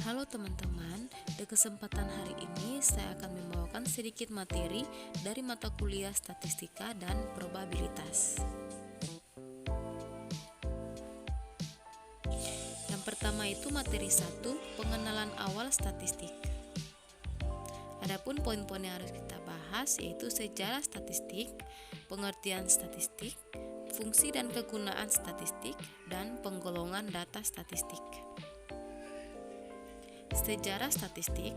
Halo teman-teman, di kesempatan hari ini saya akan membawakan sedikit materi dari mata kuliah Statistika dan Probabilitas. Yang pertama itu materi 1, pengenalan awal statistik. Adapun poin-poin yang harus kita bahas yaitu sejarah statistik, pengertian statistik, fungsi dan kegunaan statistik, dan penggolongan data statistik. Sejarah statistik,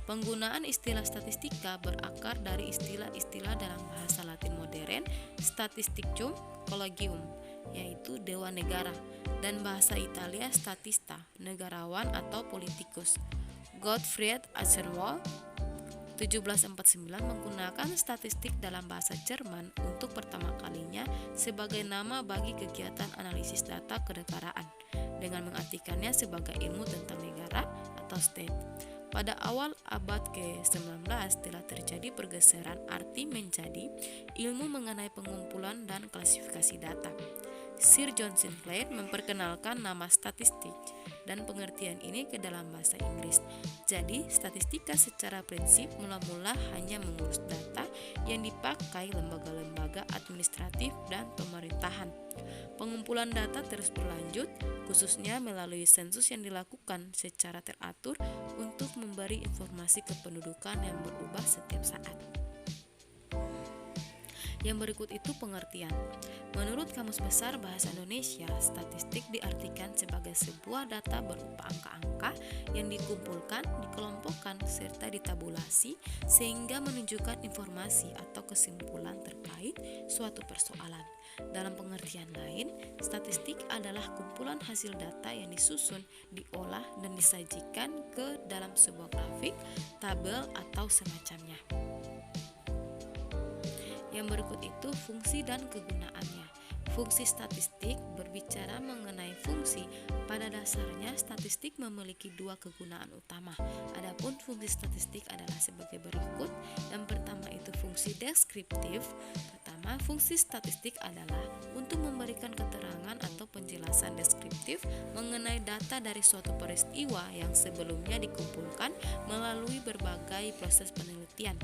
penggunaan istilah statistika berakar dari istilah-istilah dalam bahasa Latin modern statisticum collegium, yaitu dewan negara, dan bahasa Italia statista, negarawan atau politikus. Gottfried Eisenhower 1749 menggunakan statistik dalam bahasa Jerman untuk pertama kalinya sebagai nama bagi kegiatan analisis data kenegaraan, dengan mengartikannya sebagai ilmu tentang negara atau state. Pada awal abad ke-19 telah terjadi pergeseran arti menjadi ilmu mengenai pengumpulan dan klasifikasi data. Sir John Sinclair memperkenalkan nama statistik dan pengertian ini ke dalam bahasa Inggris. Jadi, statistika secara prinsip mula-mula hanya mengurus data yang dipakai lembaga-lembaga administratif dan pemerintahan. Pengumpulan data terus berlanjut, khususnya melalui sensus yang dilakukan secara teratur untuk memberi informasi kependudukan yang berubah setiap saat. Yang berikut itu pengertian. Menurut Kamus Besar Bahasa Indonesia, statistik diartikan sebagai sebuah data berupa angka-angka yang dikumpulkan, dikelompokkan, serta ditabulasi sehingga menunjukkan informasi atau kesimpulan terkait suatu persoalan. Dalam pengertian lain, statistik adalah kumpulan hasil data yang disusun, diolah, dan disajikan ke dalam sebuah grafik, tabel, atau semacamnya. Yang berikut itu fungsi dan kegunaannya. Fungsi statistik berbicara mengenai fungsi. Pada dasarnya statistik memiliki dua kegunaan utama. Adapun fungsi statistik adalah sebagai berikut. Yang pertama itu fungsi deskriptif. Pertama, fungsi statistik adalah untuk memberikan keterangan atau penjelasan deskriptif mengenai data dari suatu peristiwa yang sebelumnya dikumpulkan melalui berbagai proses penelitian.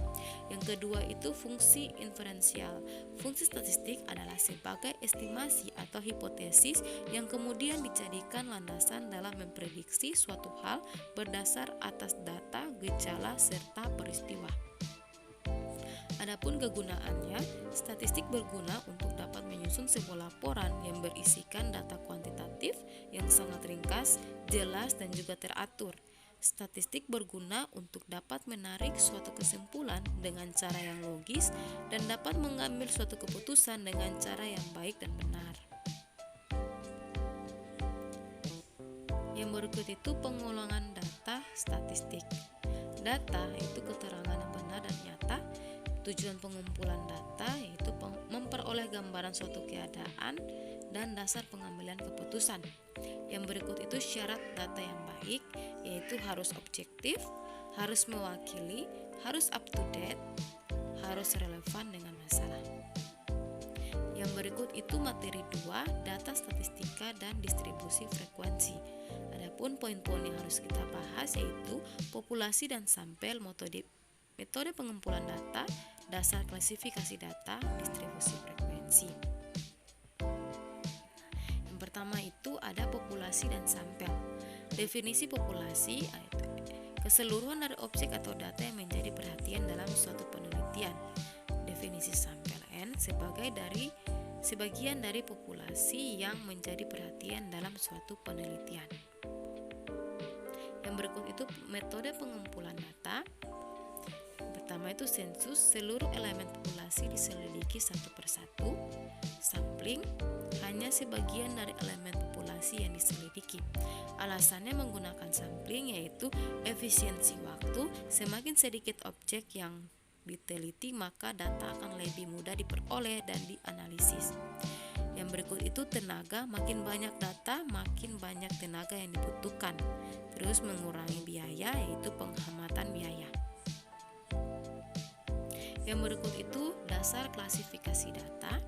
Yang kedua itu fungsi inferensial. Fungsi statistik adalah sebagai estimasi atau hipotesis yang kemudian dijadikan landasan dalam memprediksi suatu hal berdasar atas data, gejala, serta peristiwa. Adapun kegunaannya, statistik berguna untuk dapat menyusun sebuah laporan yang berisikan data kuantitatif yang sangat ringkas, jelas, dan juga teratur. Statistik berguna untuk dapat menarik suatu kesimpulan dengan cara yang logis dan dapat mengambil suatu keputusan dengan cara yang baik dan benar. Yang berikut itu pengulangan data statistik. Data itu keterangan yang benar dan nyata. Tujuan pengumpulan data yaitu memperoleh gambaran suatu keadaan dan dasar pengambilan keputusan. Yang berikut itu syarat data yang baik, yaitu harus objektif, harus mewakili, harus up to date, harus relevan dengan masalah. Yang berikut itu materi 2, data statistika dan distribusi frekuensi. Adapun poin-poin yang harus kita bahas yaitu populasi dan sampel, metode pengumpulan data, dasar klasifikasi data, distribusi frekuensi. Yang pertama itu ada populasi dan sampel. Definisi populasi yaitu keseluruhan dari objek atau data yang menjadi perhatian dalam suatu penelitian. Definisi sampel N sebagian dari populasi yang menjadi perhatian dalam suatu penelitian. Yang berikut itu metode pengumpulan data. Pertama itu sensus, seluruh elemen populasi diselidiki satu persatu. Sampling, hanya sebagian dari elemen populasi yang diselidiki. Alasannya menggunakan sampling yaitu efisiensi waktu, semakin sedikit objek yang diteliti maka data akan lebih mudah diperoleh dan dianalisis. Yang berikut itu tenaga, makin banyak data, makin banyak tenaga yang dibutuhkan. Terus mengurangi biaya yaitu penghematan biaya. Yang berikut itu dasar klasifikasi data.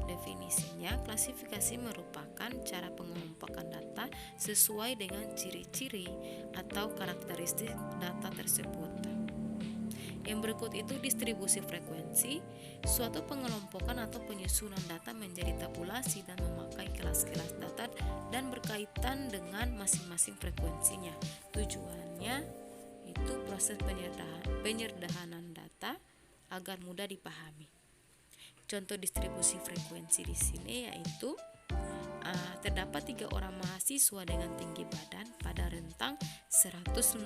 Definisinya, klasifikasi merupakan cara pengelompokan data data sesuai dengan ciri-ciri atau karakteristik data tersebut. Yang berikut itu distribusi frekuensi. Suatu pengelompokan atau penyusunan data menjadi tabulasi dan memakai kelas-kelas data dan berkaitan dengan masing-masing frekuensinya. Tujuannya itu proses penyederhanaan data agar mudah dipahami. Contoh distribusi frekuensi di sini yaitu terdapat 3 orang mahasiswa dengan tinggi badan pada rentang 151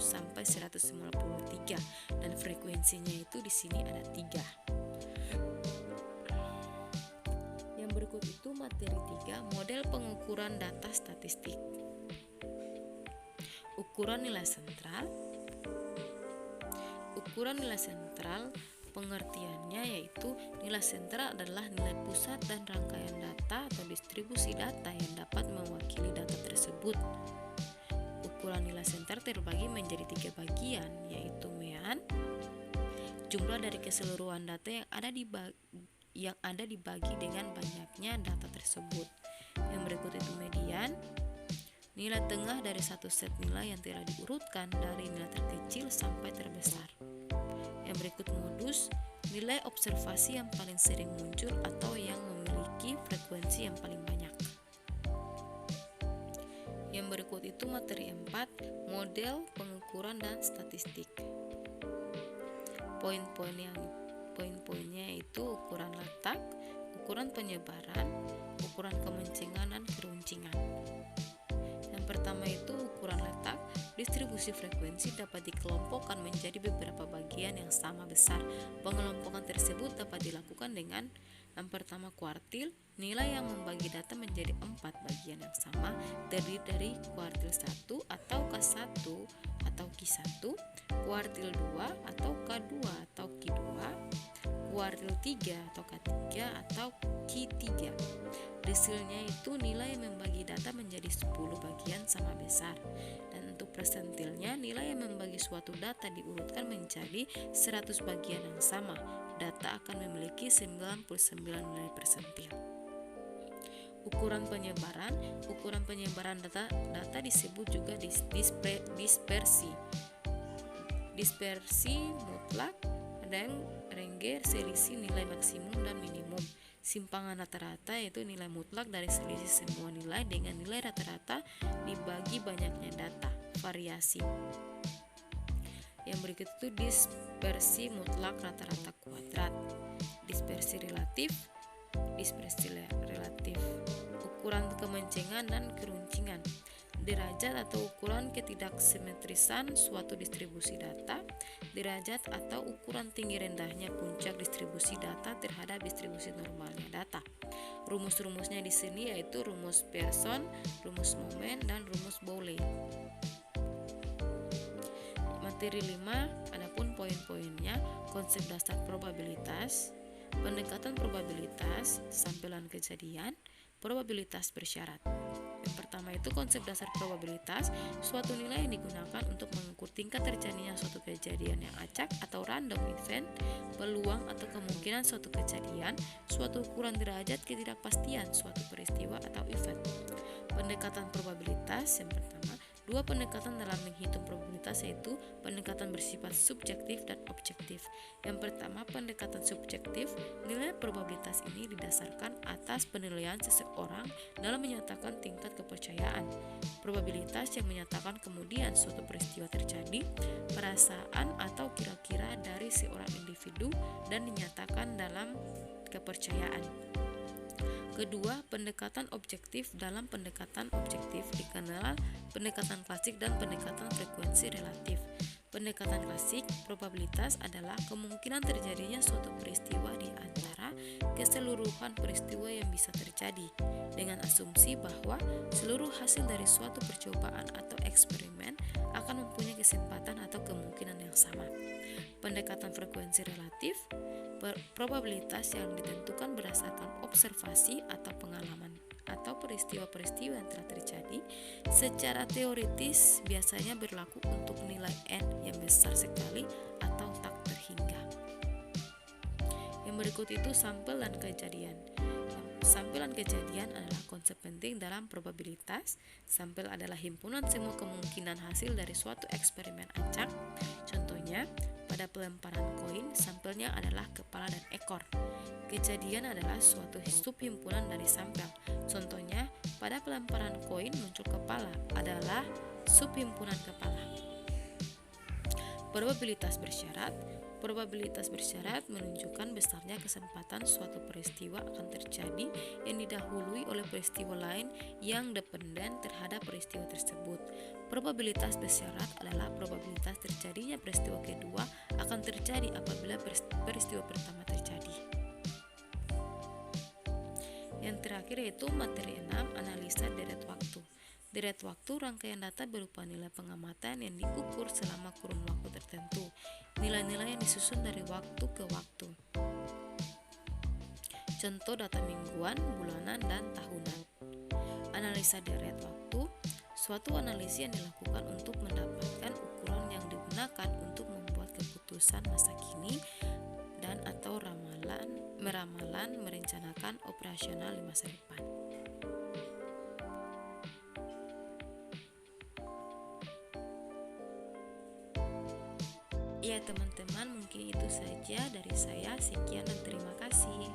sampai 153 dan frekuensinya itu di sini ada 3. Yang berikut itu materi 3, model pengukuran data statistik. Ukuran nilai sentral. Ukuran nilai sentral pengertiannya yaitu nilai sentral adalah nilai pusat dan rangkaian data atau distribusi data yang dapat mewakili data tersebut. Ukuran nilai sentral terbagi menjadi 3 bagian yaitu mean, jumlah dari keseluruhan data yang ada dibagi dengan banyaknya data tersebut. Yang berikut itu median, nilai tengah dari satu set nilai yang telah diurutkan dari nilai terkecil sampai terbesar. Yang berikut modus, nilai observasi yang paling sering muncul atau yang memiliki frekuensi yang paling banyak. Yang berikut itu materi 4, model pengukuran dan statistik. Poin-poinnya itu ukuran letak, ukuran penyebaran, ukuran kemencengan dan keruncingan. Yang pertama itu ukuran letak. Distribusi frekuensi dapat dikelompokkan menjadi beberapa bagian yang sama besar. Pengelompokan tersebut dapat dilakukan dengan yang pertama kuartil, nilai yang membagi data menjadi 4 bagian yang sama, terdiri dari kuartil 1 atau K1 atau Q1, kuartil 2 atau K2 atau Q2, kuartil 3 atau K3 atau Q3. Hasilnya itu nilai yang membagi data menjadi 10 bagian sama besar. Dan untuk persentilnya, nilai yang membagi suatu data diurutkan menjadi 100 bagian yang sama. Data akan memiliki 99 nilai persentil. Ukuran penyebaran data disebut juga dispersi. Dispersi mutlak dan range selisih nilai maksimum dan minimum. Simpangan rata-rata yaitu nilai mutlak dari selisih semua nilai dengan nilai rata-rata dibagi banyaknya data. Variasi. Yang berikut itu dispersi mutlak rata-rata kuadrat. Dispersi relatif. Ukuran kemencengan dan keruncingan. Derajat atau ukuran ketidaksimetrisan suatu distribusi data. Derajat atau ukuran tinggi rendahnya puncak distribusi data terhadap distribusi normalnya data. Rumus-rumusnya di sini yaitu rumus Pearson, rumus Momen, dan rumus Bowley. Materi 5, adapun poin-poinnya, konsep dasar probabilitas, pendekatan probabilitas, sampaian kejadian, probabilitas bersyarat. Yang pertama itu konsep dasar probabilitas, suatu nilai yang digunakan untuk mengukur tingkat terjadinya suatu kejadian yang acak atau random event, peluang atau kemungkinan suatu kejadian, suatu ukuran derajat ketidakpastian suatu peristiwa atau event. Pendekatan probabilitas yang pertama, dua pendekatan dalam menghitung probabilitas yaitu pendekatan bersifat subjektif dan objektif. Yang pertama, pendekatan subjektif, nilai probabilitas ini didasarkan atas penilaian seseorang dalam menyatakan tingkat kepercayaan. Probabilitas yang menyatakan kemudian suatu peristiwa terjadi, perasaan atau kira-kira dari seorang individu dan dinyatakan dalam kepercayaan. Kedua, pendekatan objektif. Dalam pendekatan objektif dikenal pendekatan klasik dan pendekatan frekuensi relatif. Pendekatan klasik, probabilitas adalah kemungkinan terjadinya suatu peristiwa di antara keseluruhan peristiwa yang bisa terjadi, dengan asumsi bahwa seluruh hasil dari suatu percobaan atau eksperimen akan mempunyai kesempatan atau kemungkinan yang sama. Pendekatan frekuensi relatif, probabilitas yang ditentukan berdasarkan observasi atau pengalaman atau peristiwa-peristiwa yang telah terjadi secara teoritis biasanya berlaku untuk nilai n yang besar sekali atau tak terhingga. Yang berikut itu sampel dan kejadian. Sampel dan kejadian adalah konsep penting dalam probabilitas. Sampel adalah himpunan semua kemungkinan hasil dari suatu eksperimen acak. Contohnya, pada pelemparan koin, sampelnya adalah kepala dan ekor. Kejadian adalah suatu subhimpunan dari sampel. Contohnya, pada pelemparan koin muncul kepala adalah subhimpunan kepala. Probabilitas bersyarat. Probabilitas bersyarat menunjukkan besarnya kesempatan suatu peristiwa akan terjadi yang didahului oleh peristiwa lain yang dependen terhadap peristiwa tersebut. Probabilitas bersyarat adalah probabilitas terjadinya peristiwa kedua akan terjadi apabila peristiwa pertama terjadi. Yang terakhir yaitu materi 6, analisa deret waktu. Deret waktu rangkaian data berupa nilai pengamatan yang diukur selama kurun waktu tertentu. Nilai-nilai yang disusun dari waktu ke waktu. Contoh data mingguan, bulanan, dan tahunan. Analisa deret waktu, suatu analisis yang dilakukan untuk mendapatkan ukuran yang digunakan untuk membuat keputusan masa kini dan atau meramalan, merencanakan operasional di masa depan. Ya teman-teman, mungkin itu saja dari saya. Sekian dan terima kasih.